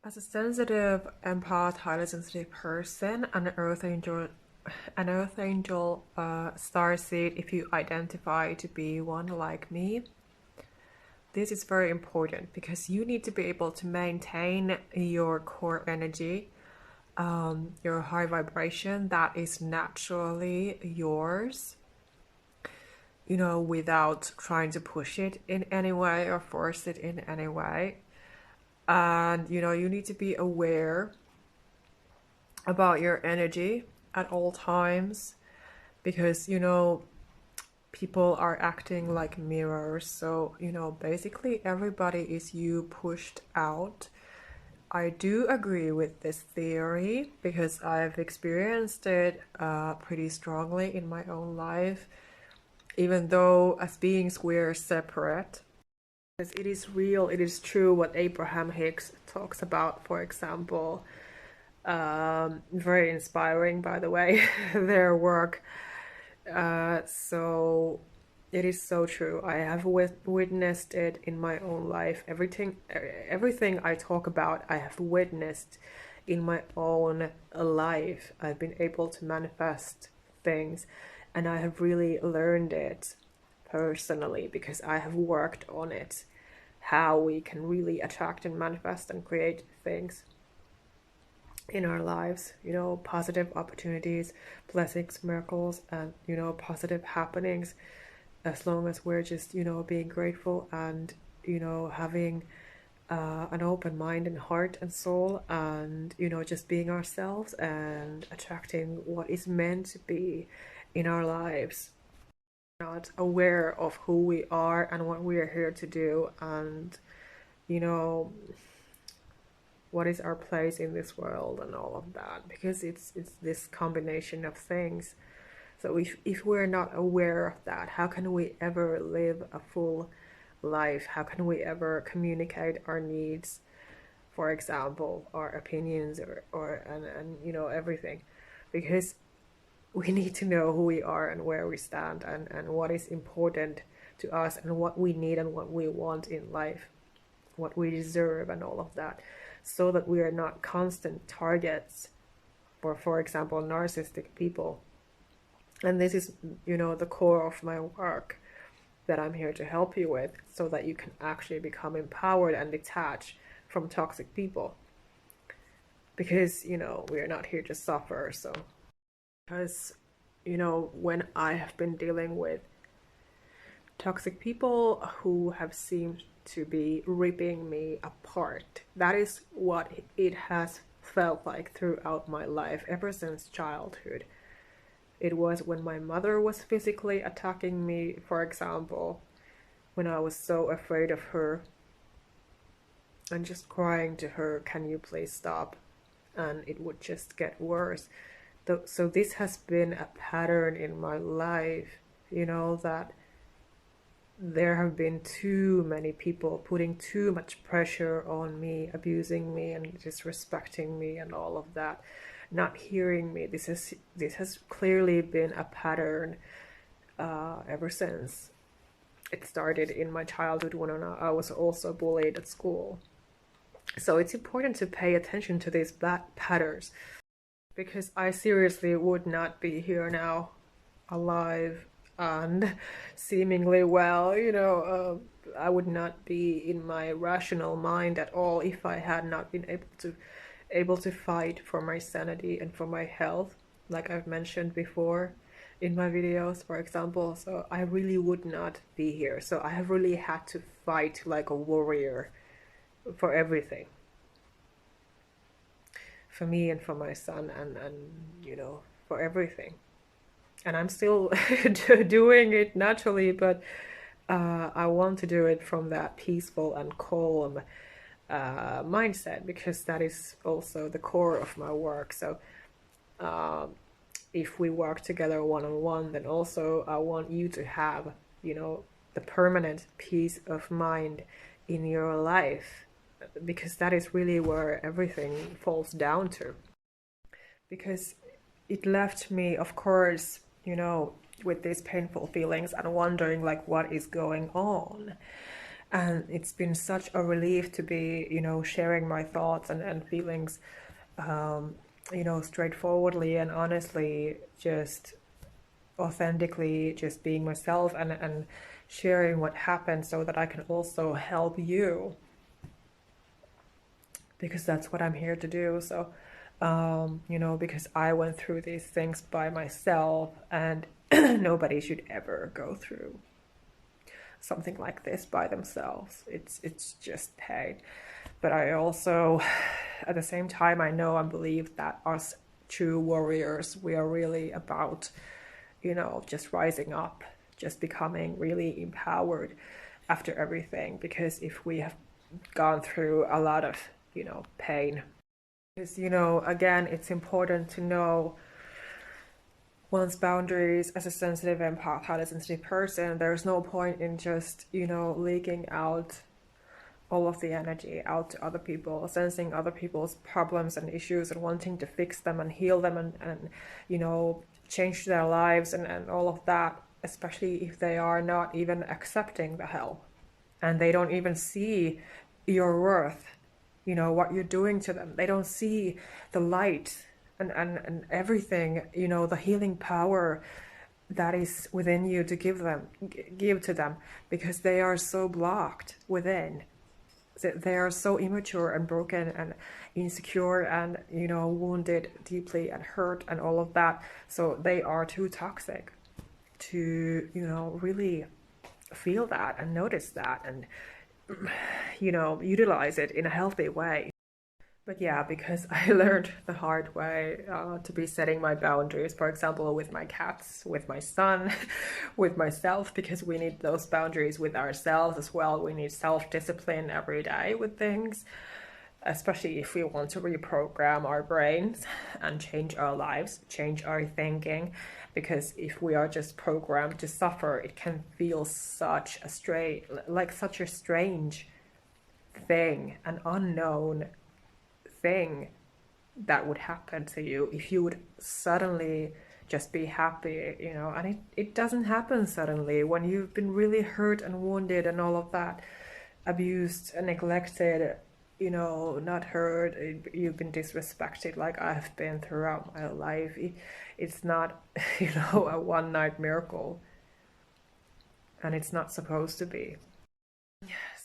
As a sensitive, empath, highly sensitive person, an Earth Angel, Starseed, if you identify to be one like me, this is very important because you need to be able to maintain your core energy, your high vibration that is naturally yours, without trying to push it in any way or force it in any way. And you need to be aware about your energy at all times because people are acting like mirrors. So basically everybody is you pushed out. I do agree with this theory because I've experienced it pretty strongly in my own life, even though as beings we're separate. Because it is real, it is true what Abraham Hicks talks about, for example. Very inspiring, by the way, their work. So it is so true. I have witnessed it in my own life. Everything I talk about, I have witnessed in my own life. I've been able to manifest things, and I have really learned it personally because I have worked on it. How we can really attract and manifest and create things in our lives, positive opportunities, blessings, miracles, and positive happenings, as long as we're just being grateful and having an open mind and heart and soul, and just being ourselves and attracting what is meant to be in our lives. Not aware of who we are and what we are here to do, and you know what is our place in this world and all of that, because it's this combination of things. So if we're not aware of that, how can we ever live a full life? How can we ever communicate our needs, for example, our opinions, and everything? Because we need to know who we are and where we stand, and what is important to us and what we need and what we want in life, what we deserve and all of that, so that we are not constant targets for example, narcissistic people. And this is, the core of my work that I'm here to help you with, so that you can actually become empowered and detach from toxic people. Because, we are not here to suffer. So, because, when I have been dealing with toxic people who have seemed to be ripping me apart, that is what it has felt like throughout my life ever since childhood. It was when my mother was physically attacking me, for example, when I was so afraid of her and just crying to her, "Can you please stop?" And it would just get worse. So this has been a pattern in my life, that there have been too many people putting too much pressure on me, abusing me and disrespecting me and all of that, not hearing me. This has clearly been a pattern ever since. It started in my childhood when I was also bullied at school. So it's important to pay attention to these bad patterns, because I seriously would not be here now, alive and seemingly well. I would not be in my rational mind at all if I had not been able to fight for my sanity and for my health, like I've mentioned before in my videos, for example. So I really would not be here. So I have really had to fight like a warrior for everything, for me and for my son, and for everything. And I'm still doing it naturally, but I want to do it from that peaceful and calm mindset, because that is also the core of my work. So if we work together one-on-one, then also I want you to have, the permanent peace of mind in your life, because that is really where everything falls down to. Because it left me, of course, with these painful feelings and wondering like what is going on. And it's been such a relief to be, sharing my thoughts and feelings, straightforwardly and honestly, just authentically, just being myself and sharing what happened so that I can also help you, because that's what I'm here to do. So, because I went through these things by myself, and nobody should ever go through something like this by themselves. It's just pain. But I also, at the same time, I know and believe that us true warriors, we are really about, just rising up, just becoming really empowered after everything. Because if we have gone through a lot of, pain, because, again, it's important to know one's boundaries as a sensitive empath, as a sensitive person. There's no point in just, leaking out all of the energy out to other people, sensing other people's problems and issues and wanting to fix them and heal them and change their lives and all of that, especially if they are not even accepting the help and they don't even see your worth, what you're doing to them. They don't see the light and everything, the healing power that is within you to give to them, because they are so blocked within. They are so immature and broken and insecure and, wounded deeply and hurt and all of that. So they are too toxic to, really feel that and notice that and, utilize it in a healthy way. But yeah, because I learned the hard way to be setting my boundaries, for example, with my cats, with my son, with myself, because we need those boundaries with ourselves as well. We need self-discipline every day with things, especially if we want to reprogram our brains and change our lives, change our thinking. Because if we are just programmed to suffer, it can feel such a strange thing, an unknown thing that would happen to you if you would suddenly just be happy, and it doesn't happen suddenly. When you've been really hurt and wounded and all of that, abused and neglected, not heard, you've been disrespected like I've been throughout my life, it's not a one night miracle, and it's not supposed to be.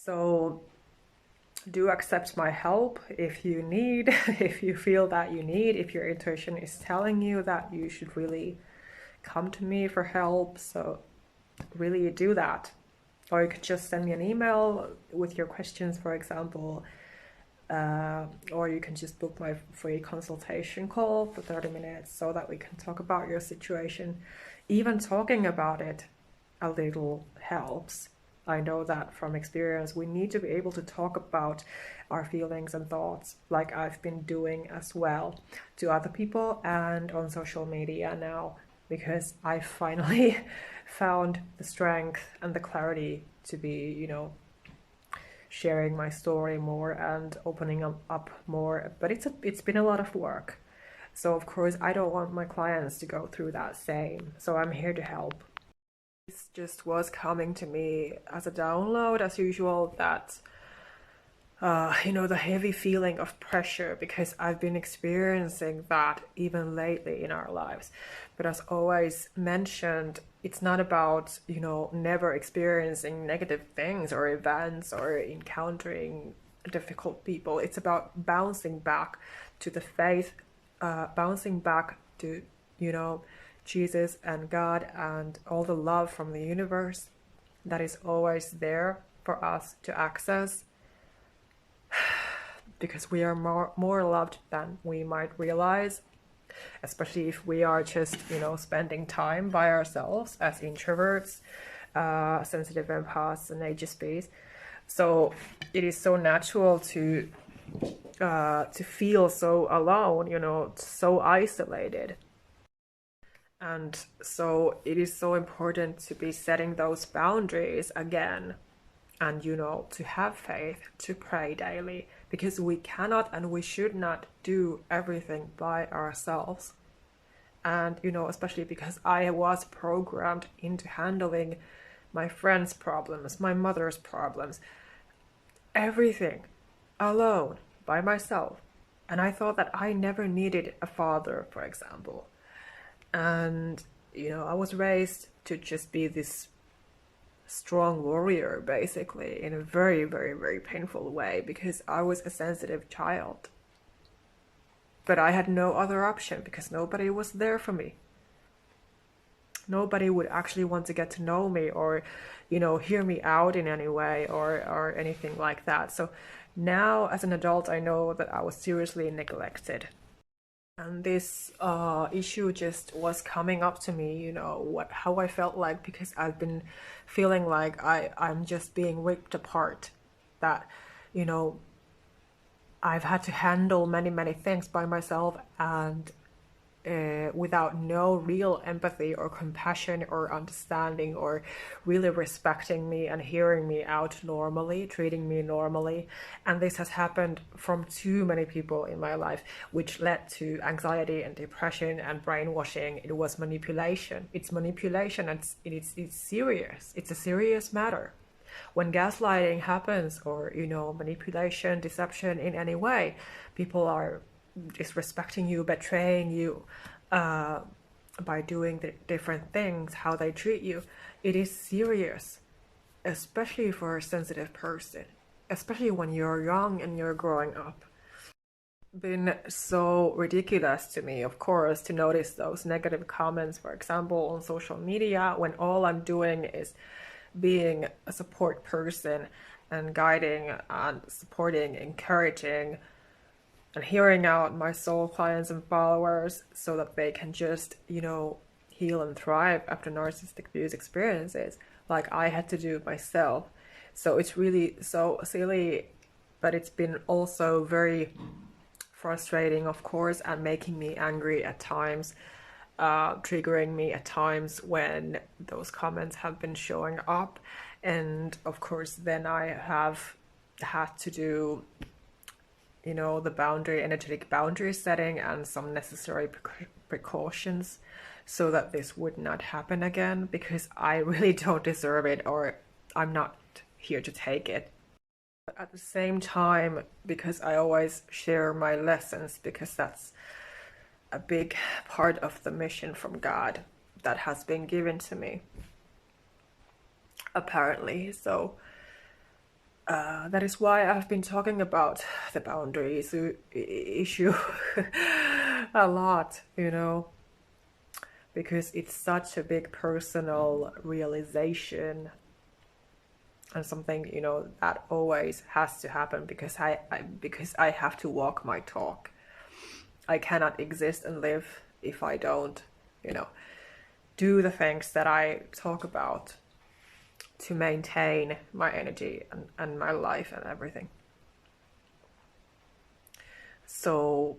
So do accept my help if you need, if you feel that you need, if your intuition is telling you that you should really come to me for help. So really do that. Or you could just send me an email with your questions, for example, or you can just book my free consultation call for 30 minutes so that we can talk about your situation. Even talking about it a little helps. I know that from experience. We need to be able to talk about our feelings and thoughts, like I've been doing as well, to other people and on social media now, because I finally found the strength and the clarity to be, sharing my story more and opening up more. But it's been a lot of work. So of course I don't want my clients to go through that same. So I'm here to help. This just was coming to me as a download, as usual, that the heavy feeling of pressure, because I've been experiencing that even lately in our lives. But as always mentioned, it's not about, never experiencing negative things or events or encountering difficult people. It's about bouncing back to the faith, bouncing back to, Jesus and God and all the love from the universe that is always there for us to access, because we are more loved than we might realize, especially if we are just, spending time by ourselves as introverts, sensitive empaths and HSPs. So it is so natural to feel so alone, so isolated. And so it is so important to be setting those boundaries again, and to have faith, to pray daily, because we cannot and we should not do everything by ourselves. And especially because I was programmed into handling my friends' problems, my mother's problems, everything alone by myself. And I thought that I never needed a father, for example. And, I was raised to just be this strong warrior, basically, in a very, very, very painful way because I was a sensitive child. But I had no other option because nobody was there for me. Nobody would actually want to get to know me or, hear me out in any way or anything like that. So now as an adult, I know that I was seriously neglected. And this issue just was coming up to me, how I felt like, because I've been feeling like I'm just being ripped apart. That, you know, I've had to handle many, many things by myself and without no real empathy or compassion or understanding or really respecting me and hearing me out normally, treating me normally. And this has happened from too many people in my life, which led to anxiety and depression and brainwashing. It was manipulation. It's manipulation and it's serious. It's a serious matter. When gaslighting happens or, manipulation, deception in any way, people are disrespecting you, betraying you by doing the different things, how they treat you. It is serious, especially for a sensitive person, especially when you're young and you're growing up. Been so ridiculous to me, of course, to notice those negative comments, for example, on social media, when all I'm doing is being a support person and guiding and supporting, encouraging, and hearing out my soul clients and followers so that they can just, heal and thrive after narcissistic abuse experiences, like I had to do myself. So it's really so silly, but it's been also very frustrating, of course, and making me angry at times, triggering me at times when those comments have been showing up. And of course, then I have had to do the energetic boundary setting and some necessary precautions so that this would not happen again, because I really don't deserve it, or I'm not here to take it. But at the same time, because I always share my lessons, because that's a big part of the mission from God that has been given to me, apparently. So that is why I've been talking about the boundaries issue a lot, because it's such a big personal realization and something, that always has to happen because I have to walk my talk. I cannot exist and live if I don't, do the things that I talk about to maintain my energy and my life and everything. So,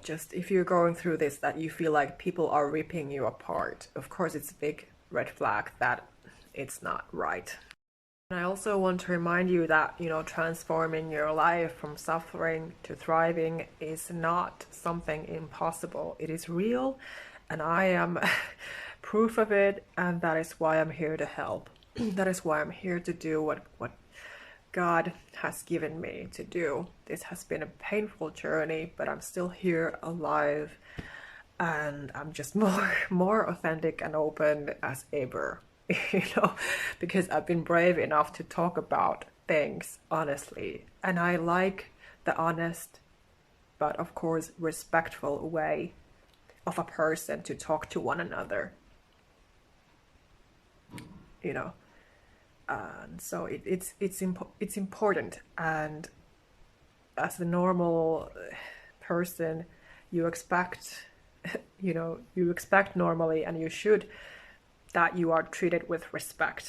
just if you're going through this, that you feel like people are ripping you apart, of course it's a big red flag that it's not right. And I also want to remind you that, transforming your life from suffering to thriving is not something impossible. It is real, and I am proof of it, and that is why I'm here to help. That is why I'm here to do what God has given me to do. This has been a painful journey, but I'm still here alive, and I'm just more authentic and open as ever, because I've been brave enough to talk about things honestly, and I like the honest, but of course respectful way of a person to talk to one another, and so it's important. And as a normal person, you expect you expect normally, and you should, that you are treated with respect.